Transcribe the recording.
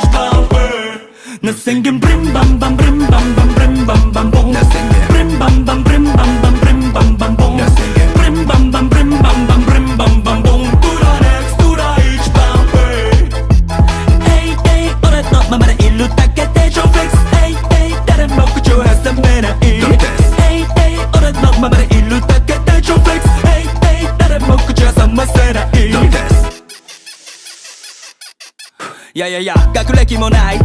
each power 나생긴 brim bam bam brim bam bam brim bam bam boom brim bam bam brim bam bam brim bam bam boom brim bam bam brim bam bam brim bam bam boom 뚜라 next 뚜라 each power Hey hey俺のままでいるだけで超フレックス Hey hey 誰も口を挟めない Hey hey 俺のままでいるだけで超フレックス Hey hey 誰も口を挟ませないいやいやいや学歴もない